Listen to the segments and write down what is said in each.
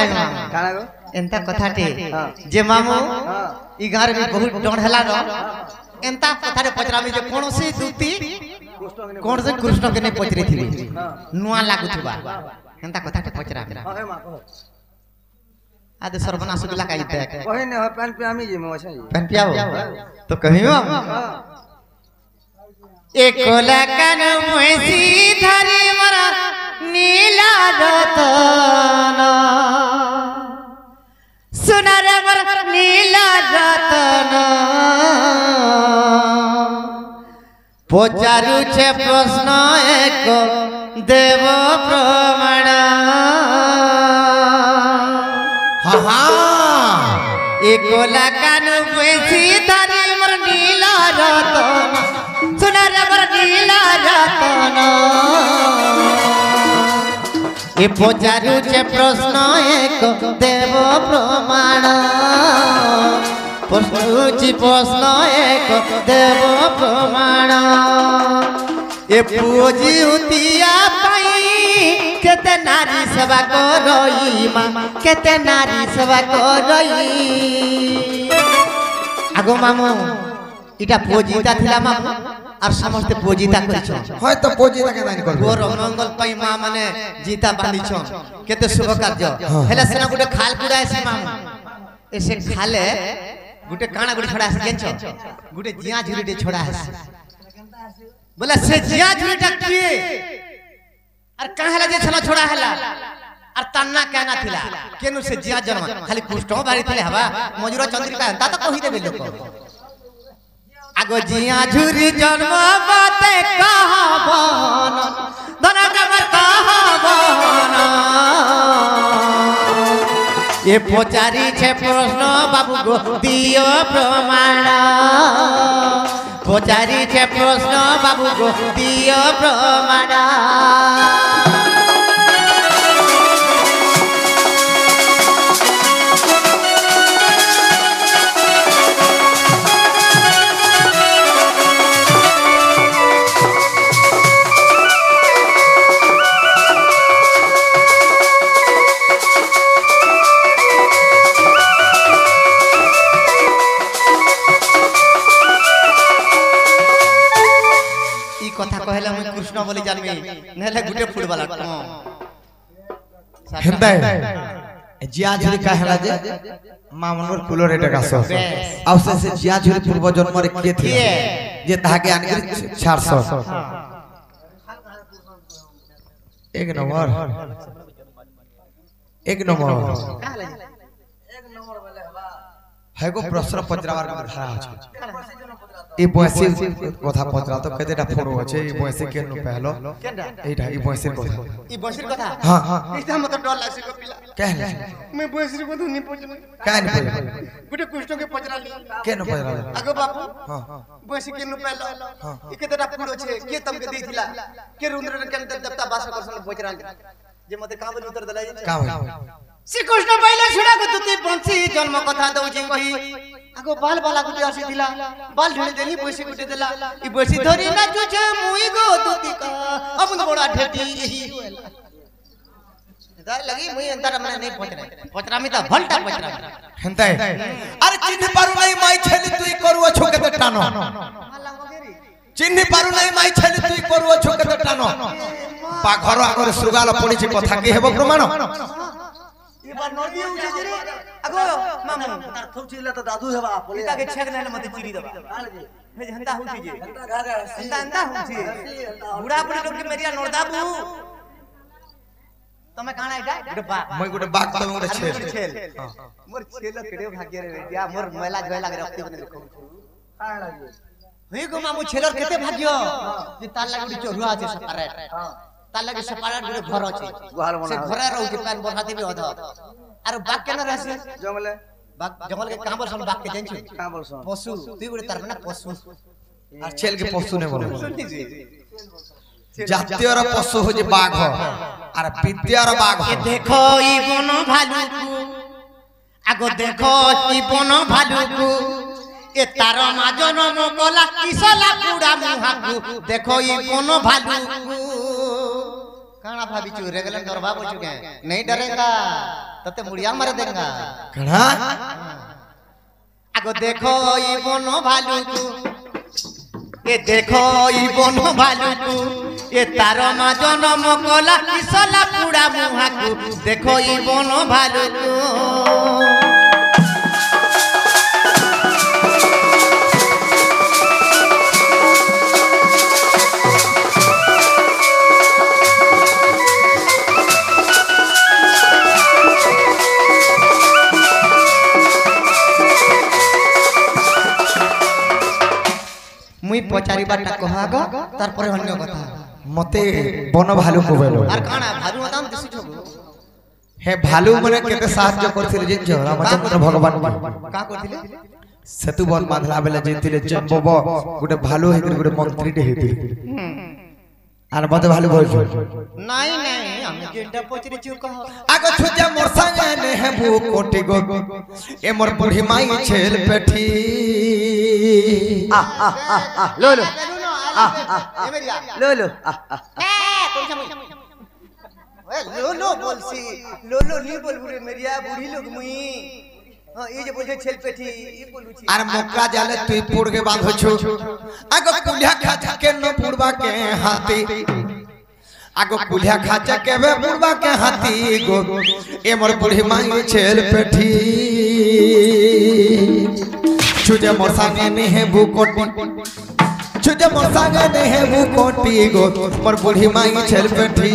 पचराई मामू काना गो एंता कथाटे जे मामू ई गार में बहुत डण हला न एंता कथाटे पचरामी जे कोनोसी दूती कोन से कृष्ण के ने पचरी थी नुआ लागुथबा एंता कथाटे पचरामी हे मा कहो आदे सर्वनाश गुला काई दे कहि ने पेन पे आमी जे में छै पेन पियाओ तो कहियो एकोला कान मुसी धरी मरा नीला रतन सुनर वर नीला रतन पचारु छे प्रश्न एक देव प्रमाण एकोला कानु मुसी धरी मरा नीला रतन सुनर वर नीला रतन ए पचारु छे प्रश्न एक देव प्रमाण पशुची प्रश्न एक देव प्रमाण ए पूजी उतिया पाई केते नारी सेवा करई मां केते नारी सेवा करई आगो मामू इटा पूजिता थिला मामू আর সমস্ত পূজিতা করিছ হয়তো পূজিতা কে দান করব গোর মঙ্গল পাই মা মানে জিতা বাঁধিছ কেতে শুভ কার্য হেলা সেনা গুটে খাল পুরা আছে মামু এসে খালে গুটে কানা গুটে ছড়া আছে গেছ গুটে জিয়া ঝুরিটে ছড়া আছে বলে সে জিয়া ঝুরিটা কি আর কাহেলা যে ছলা ছড়া হেলা আর তান্না কেনা থিলা কেনু সে জিয়া জন্ম খালি পুষ্ট বাড়ি থিলে হবা মজুরা চন্দ্রিকা তা তো কহি দেবে লোক आगो जिया झुरी जन्म बाते कहावन धना कमर कहावन ये पचारी छे प्रश्न बाबू गो दियो प्रमाण पचारी छे प्रश्न बाबू गो दियो प्रमाण কথা কহেলা মই কৃষ্ণ বলি জানমি নেলে গুটে ফুটবল আট হেন্দাই জিয়া ঝুরি কাহেলা যে মামনুর কুলরে ডাকাস আউসে সে জিয়া ঝুরি পূর্ব জন্মরে কে থি যে তাহাকে আনগির ছাড়ছ এক নম্বর বলে হবা হেগো প্রশ্ন পচরাবার ধারা আছে এই বয়সে কথা পচরা তো কতটা ফোড়ো আছে এই বয়সে কেন পহলো এইটা এই বয়সের কথা এই বয়সের কথা হ্যাঁ হ্যাঁ এটা মত ডর লাগছে কপিলা কেন मैं বয়সের কথা নি পচনা কেন গুটে কৃষ্ণ কে পচরালি কেন পচরালি আগো বাপু हां বয়স কেন পহলো ই কতটা ফোড়ো আছে কে তমকে দেইছিলা কে रुद्र কেন দেবতা বাস করছন পচরালি যে মতে কাবল উত্তর দেলাই का श्री कृष्ण पहले छुड़ा को तुती बंसी जन्म कथा दउजी कही आगो बाल बाला गुटे आसी दिला बाल ढेले देनी पैसे गुटे देला ई पैसे धरी ना जुझे मुई गो तुती का अब बड़ा ढेटी दाई लगी मुई अंतर मने नहीं पचरा मी ता भलटा पचरा हेंताय अरे चिन्ह पारु नहीं माई छेली तुई करूओ छोके टानो चिन्ह पारु नहीं माई छेली तुई करूओ छोके टानो पा घर आगर सुगाल पड़ी छी कथा के हेबो प्रमाण ये बार नदी उठे जे आगो मामू तार थौचिला तो दादू हेबा पोलिता के छेक नहले मते चिरी दबा हे हंता हुची जे हंता गागा हंता हुची बुढ़ा बुढ़ी लोग के मेरिया नोरदाबू तमे काना इटा गुटे बा मैं गुटे बाग तो मोर छेल मोर छेल केडे भाग्य रे या मोर मेला जोय लागे रक्ति बने देखो का लागे हे गो मामू छेलर केते भाग्य जे तार लागे चोरुआ আছে সেপারেট तार लागे सेपारेट गुटे घर আছে से घरे रहू के पान बरसाती भी होदा आरो बाग केना रहसे जंगले बाग जंगल के काम बोलसन बाग के जानछु का बोलसन पशु तुई गुटे तार ना पशु আর छेल के पशु ने बोल জাতীয়র পশু হচ্ছে বাঘ আর বিদ্যার বাঘ দেখো ই বন ভালুকু আগো দেখো ই বন ভালুকু এ তার মাজন মকলা কিসলা পুরা মুহাকু দেখো ই বন ভালুকু काना भाभी चू रेगलन दरबा बोल चुके हैं नहीं डरेगा तते मुड़िया मार देगा कड़ा आगो देखो ई बनो भालू को ए देखो ई बनो भालू को ए तारो मा जनम कोला किसला पुड़ा मुहा को देखो ई बनो भालू को मुई पचारी बाटा कहग तार पर अन्य कथा मते बन भालू को बोलो आर काना भालू मताम दिसि छगो हे भालू मने केते साहाय्य करथिले जिंजो रामचंद्र भगवान का करथिले सेतु बन बांधला बेले जिंतिले जम्बो गुटे भालू हेतिर गुटे मंत्री टे हेतिर आर मते भालू बोल नहीं नहीं हम जेंटा पचरी छु कह आगो छुजा मोर संगे ने हे भू कोटी गो ए मोर बुढ़ी माई छेल पेठी लो लो लो लो लो लो बोलसी लो लो नहीं बोल बुढ़ी मेरिया बूढ़ी लोग मुई हां ये जे बोलछे छेल पेठी ई बोलू छी आर मक्का जाले तुई पुड़ के बांधो छु आगो कुलिया खाचा के न पुड़वा के हाथी आगो कुलिया खाचा के बे पुड़वा के हाथी गो ए मोर बुढ़ी माई छेल पेठी छुजे मोर संगे ने हे भू कोटी छुजे मोर संगे ने हे भू कोटी गो मोर बुढ़ी माई छेल पेठी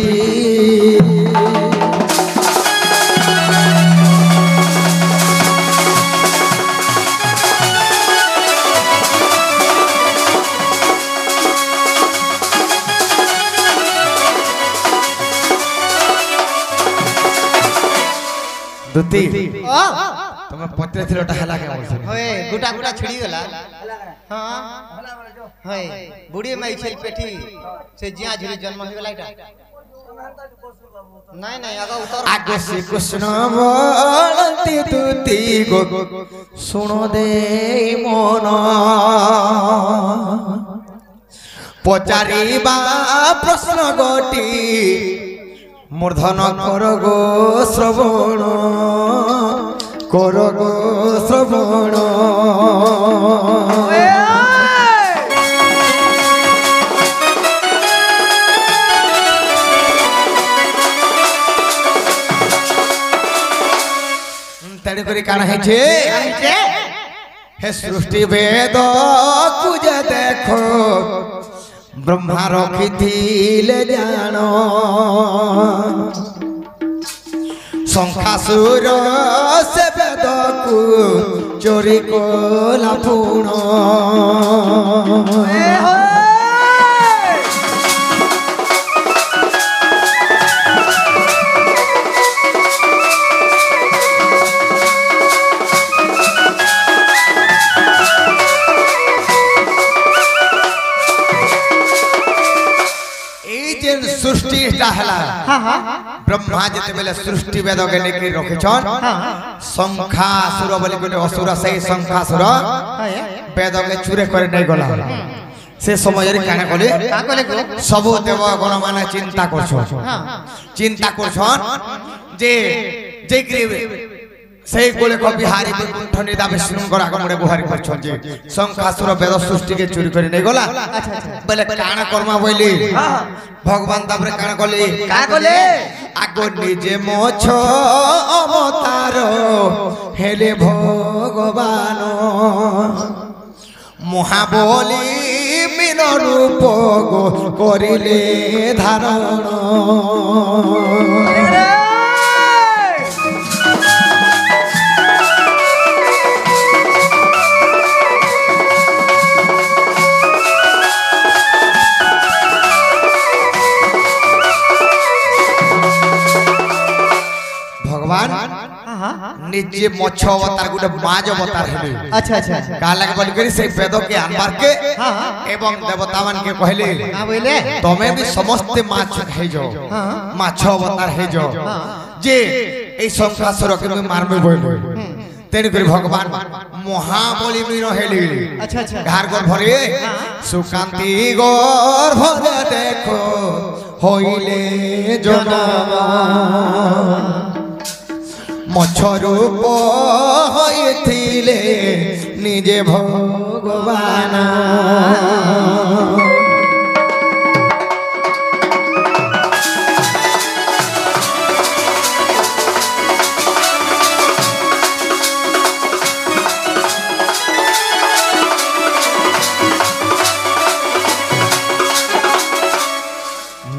दुती तुम्हें पत्रे थिलोटा हला के बोलछन होए गुटा गुटा छिड़ी गला हां होए बूढ़ी माई छेल पेठी से जिया झुरी जन्म हो गला इटा नहीं नहीं आगा उतर आगे से कृष्ण बोलती दुती गो सुनो दे मन पचारी बा प्रश्न गोटी मूर्धन कर गो श्रवण कर गो श्रवण तेरे करी काना है छे हे सृष्टि वेद कुज देखो ब्रह्मा रखी थिले जान शंखासुर से वेद को चोरी कोला पुण सृष्टि ब्रह्मा जते बेले सृष्टि वेद के लेके रखेछन शंखासुर बोली गोटे असुर से शंखासुर वेद के चूरे करे नै गला से समय रे काना कले सब देव गण माने चिंता करछन जे जे से कोले को बिहारी बैकुंठ निदा विष्णु गरा गमडे गुहारी करछन जे शंखासुर वेद सृष्टि के चोरी करे नै गला बोले काना कर्मा बोली भगवान तापरे काना कले आगो निजे मोछ अवतार हेले भगवान महाबली मीन रूप गो करिले धारण निजे मछ अवतार गुटे माज अवतार हेले अच्छा अच्छा काला के बोल करी से वेद के आनबार के एवं देवतावन के कहले का बोले तमे भी समस्त माछ हे जो माछ अवतार हे जो जे ए शंखासुर के मारबे बोले तेन करी भगवान महाबली मीनो हेली अच्छा अच्छा घर घर भरे सुकांति गोर भरे देखो হইলে জনম মছ রূপ হইছিলে নিজে ভগবান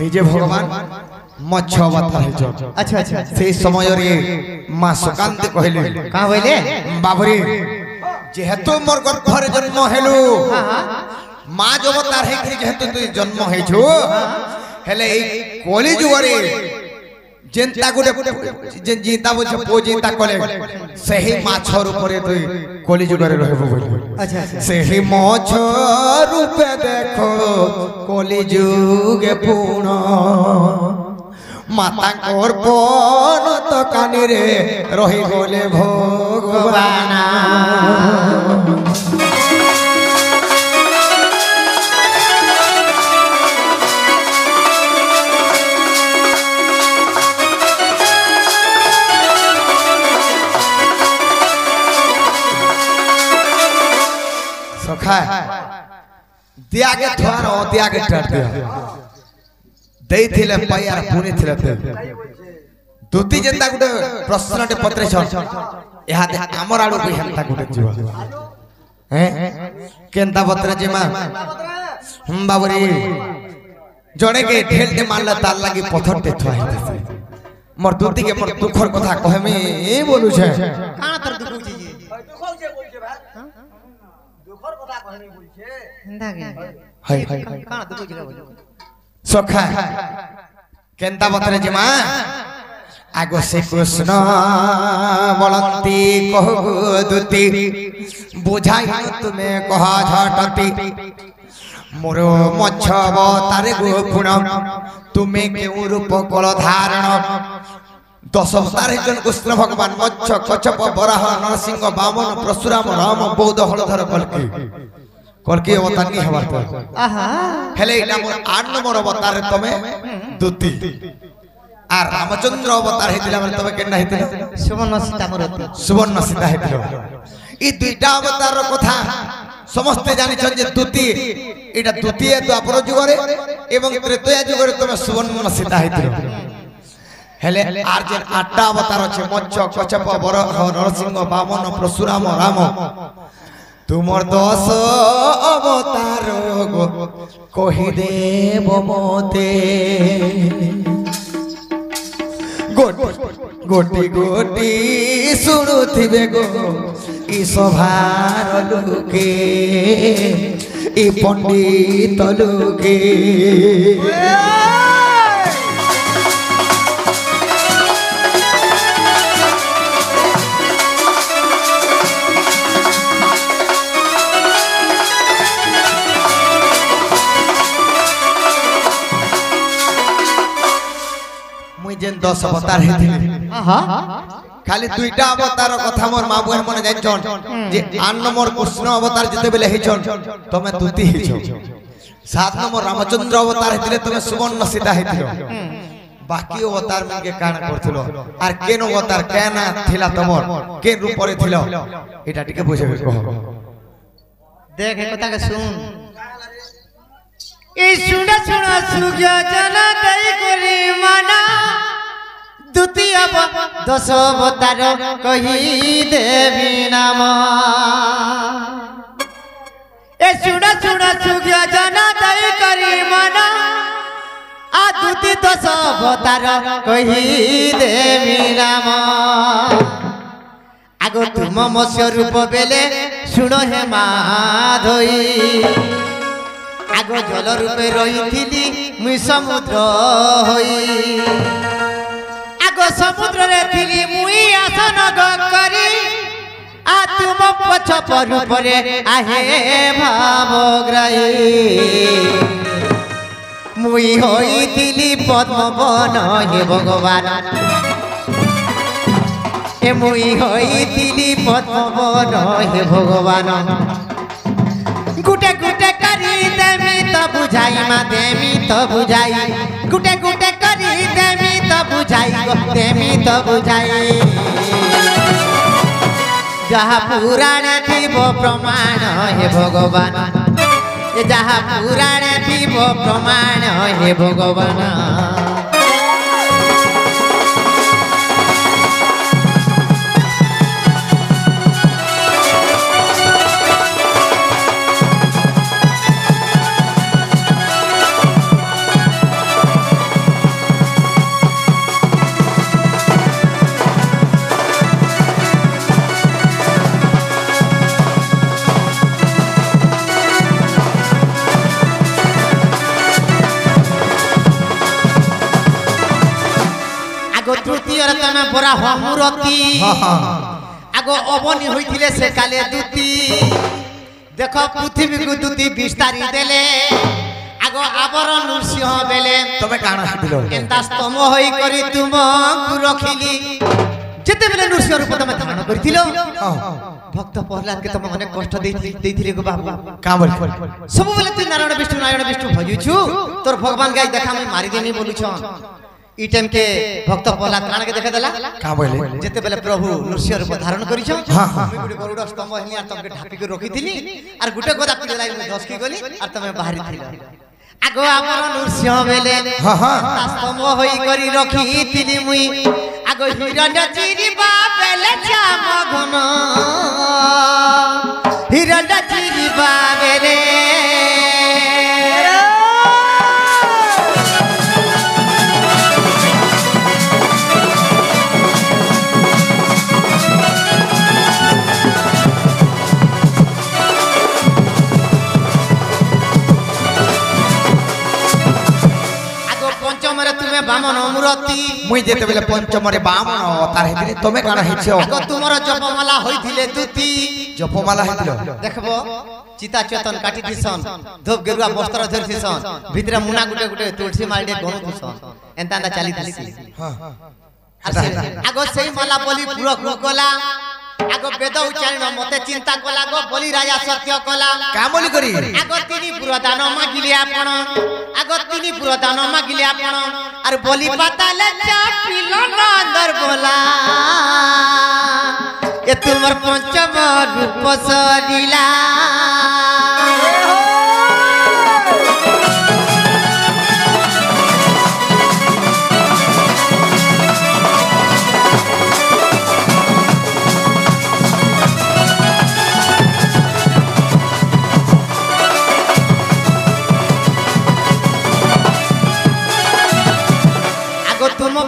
নিজে ভগবান মৎস্য অবতার হইছন। अच्छा अच्छा সেই সময়রে মা সুকান্তি কহিলে कहाँ बोले বাবরে যেহেতু মোর গর্ভরে জন্ম হেলু মা অবতার হেকি যেহেতু তুই জন্ম হইছু হেলে এই কলি যুগরে যেন্তা গুটে যে জিতা বলছে পো জিতা কলে সেই মাছর উপরে তুই কলি যুগরে রহিব বলি अच्छा अच्छा সেই মাছ রূপে দেখো কলি যুগে পুণ মাতাঙ্কর পনত কানিরে রহি গলে ভগবান সখা দিয়াগে থোয়ার ও দিয়াগে টাট দিয়া ଦେଇଥିଲେ ପାଇଆର ପୁଣି ଥିଲେ ଦୁତି ଯେନ୍ତା ଗୋଟେ ପ୍ରଶ୍ନଟେ ପତ୍ରେଛ ଏହା ଆମର ଆଡକୁ ହେନ୍ତା ଗୋଟେ ଯିବ କେନ୍ତା ପତ୍ରେ ଯିମା ବାବୁରେ ଜଣେ କେ ଢେଲଟେ ମାରଲା ତାର ଲାଗି ପଥରଟେ ଥୁଆ ହେଇଥିସି ମୋର ଦୁତିକେ ମୋର ଦୁଃଖର କଥା କହେମି ବୋଲୁଛେ कहाँ तर दुख जी दुखर कथा कहनी बोलछे हिंदा के हाय हाय कहाँ दुख जी बोलो सखा केन्ता बतरे जिमा आगो से कृष्ण बलंती कहु दुती बुझाई तुम्हें कह झटती मोर मच्छ अवतारे गो गुण तुम्हें केउ रूप कल धारण 10 अवतार जन कृष्ण भगवान मच्छ कच्छप वराह नरसिंह वामन परशुराम राम बौद्ध हलधर कल्की कल्की अवतार नहीं हबार तो आहा हेले इना मोर 8 नंबर अवतार तमे दुती आ रामचंद्र अवतार हेतिला माने तमे केना हेतिला सुमन सीता मूर्ति सुवर्ण सीता हेतिला ई दुईटा अवतार रो कथा समस्त जानि छन जे दुती एटा द्वितीय द्वापर जुगरे एवं त्रेतय जुगरे तमे सुवर्ण सीता हेतिला हेले आर जे 8टा अवतार छे मच्छ कच्छप वराह नरसिंह वामन परशुराम राम तुमर 10 अवतार गो कहि देव मोते गोटी गोटी सुनुथिबे गो ई सभार लोके ई पंडित लोके जेन 10 अवतार हेथिले आहा खाली दुईटा अवतार कथा मोर मा बुआ मने जाइछन जे 8 नंबर कृष्ण अवतार जते बेले हेछन तमे दुती हेछ 7 नंबर रामचंद्र अवतार हेथिले तमे सुवर्ण सीता हेथिलो बाकी अवतार मन के काना करथिलो आर केन अवतार केना थिला तमर के रूप रे थिलो एटा टिके बुझे कह देख एक कथा के सुन ए सुन सुन सुग्य जन दई करी माना द्वितीय 10 अवतार कही देवी नाम ए सुन सुन सुग्य जन दई करी माना आ द्वितीय 10 अवतार कही देवी नाम आगो तुम मत्स्य रूप बेले सुन हे माधोई आगो जल रूपे रही मुई समुद्र होई आगो समुद्र रे थिली मुई आसन करी आ तुम पछ पर रूपरे आहे भावग्राही मुई होई थिली पद्मवन हे भगवान ए मुई होई थिली पद्मवन हे भगवान गुटे गुटे करी देमी तो बुझाई मा देमी तो बुझाई गुटे गुटे करी देमी तो बुझाई गो देमी तो बुझाई जहाँ पुराणे थीबो प्रमाण हे भगवान ये जहाँ पुराणे थीबो प्रमाण हे भगवान तमे बरा हमरती आगो अबनी होइथिले से काले दूती देखो पृथ्वी को दूती विस्तारी देले आगो आवरण नृसिंह बेले तमे काना हिदिलो एंता स्तम होई करी तुम को रखिली जेते बेले नृसिंह रूप तमे धारण करथिलो भक्त प्रहलाद के तमे अनेक कष्ट देथिले गो बाबू का बोल सब बेले तू नारायण विष्णु भजुछु तोर भगवान गाय देखा मैं मारी देनी बोलुछ ई टाइम के भक्त प्रहलाद कान के देखे देला का बोले जेते बेले प्रभु नृसिंह रूप धारण करिछ हां हां गुटे गरुड़ स्तंभ हिया तमके ढापी के रखिथिली आर गुटे गोदा पिलाई में धसकी गली आर तमे बाहरी थिला आगो आमर नृसिंह बेले हां हां स्तंभ होई करी रखिथिली मुई आगो हिरण्य चिरिबा बेले श्याम घन हिरण्य चिरिबा बेले बामन मूर्ति मुई जेते बेले पंचमरे बामन अवतार हेतिले तमे काना हेछो आगो तुमर जपमाला होइथिले दूती जपमाला हेतिलो देखबो चिता चेतन काटी दिसन धोप गेरुआ वस्त्र धरि दिसन भितरे मुना गुटे गुटे तुलसी मालडे गनु दिसन एंता एंता चाली दिसी हां आगो सेई माला बोली पुरो गला आगो वेद उच्चारण मते चिंता कला गो बोली राजा सत्य कला का बोली करी आगो तिनी पुरदान मागिले आपण आगो तिनी पुरदान मागिले आपण आर बोली पाताले चापिल नंदर बोला ए तुमर पंचम रूप सरिला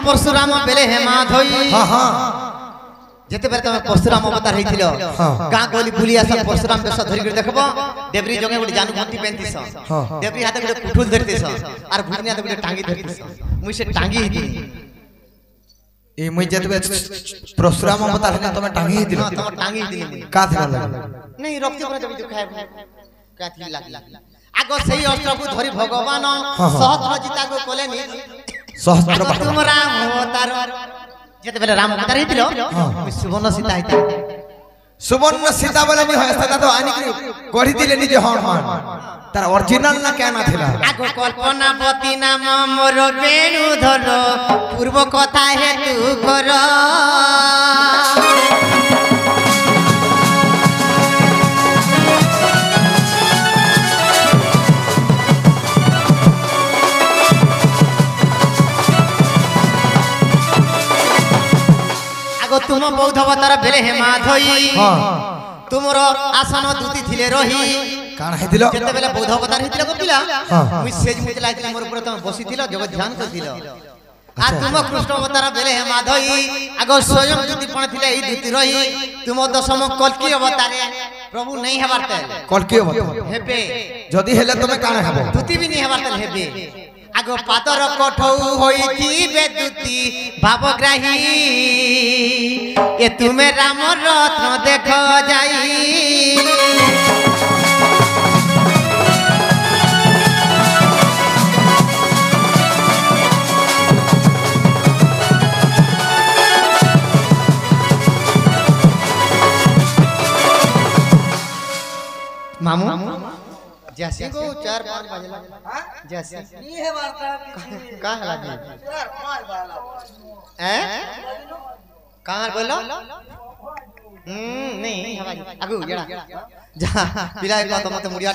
परशुराम बेले हेमा धोई हां हां जेते बेले तमे परशुराम अवतार हेथिलो गां गोली बुली आसन परशुराम बेस धरि के देखबो देवरी जगे गुडी जानू भंती पेंतीस देवरी हाथे गुडी कुठुल धरतीस आर भुटनी हाथे गुडी टांगी धरतीस मुई से टांगी हिदी ए मुई जेते परशुराम अवतार हेने तमे टांगी हिदिलो तमे टांगी हिदी का थिला नहीं रक्ति पर जब खाए का थी लागी आगो सही अस्त्र को धरि भगवान सहस्त्र जिता को कोलेनी सहस्त्र तुम राम अवतार जेते बेले राम अवतार हितिलो सुवर्ण सीता हिता सुवर्ण सीता बोले नि हस्ता तो आनी के गढ़ी दिले नि जे हन हन तार ओरिजिनल ना क्या ना थिला आगो कल्पनापति नाम मोर वेणुधर पूर्व कथा हे तू कर तुम बौद्ध अवतार बेले हेमा धोई तुमर आसन दूती थिले रही कान हेदिलो जेते बेले बौद्ध अवतार हेतिलो गोपिला मुई सेज मुते लागिला मोर ऊपर तुम बसिथिलो जग ध्यान करथिलो आ तुम कृष्ण अवतार बेले हेमा धोई आगो स्वयं दूती पण थिले ई दूती रही तुम दशम कल्की अवतारे प्रभु नहीं हेबारते कल्की अवतार हेबे जदी हेले तमे कान हेबो दूती भी नहीं हेबारते हेबे आगो पातर कठौ होइती बेदुती भावग्राही ए तुमे राम रत्न देखो जाई मामू जैसे को 4-5 बजे हां जैसे नी है वार्ता का हला जी 4-5 वाला हैं कहां बोलो नहीं हवा जी अगु जड़ा जा पिला एक बात मत मुड़िया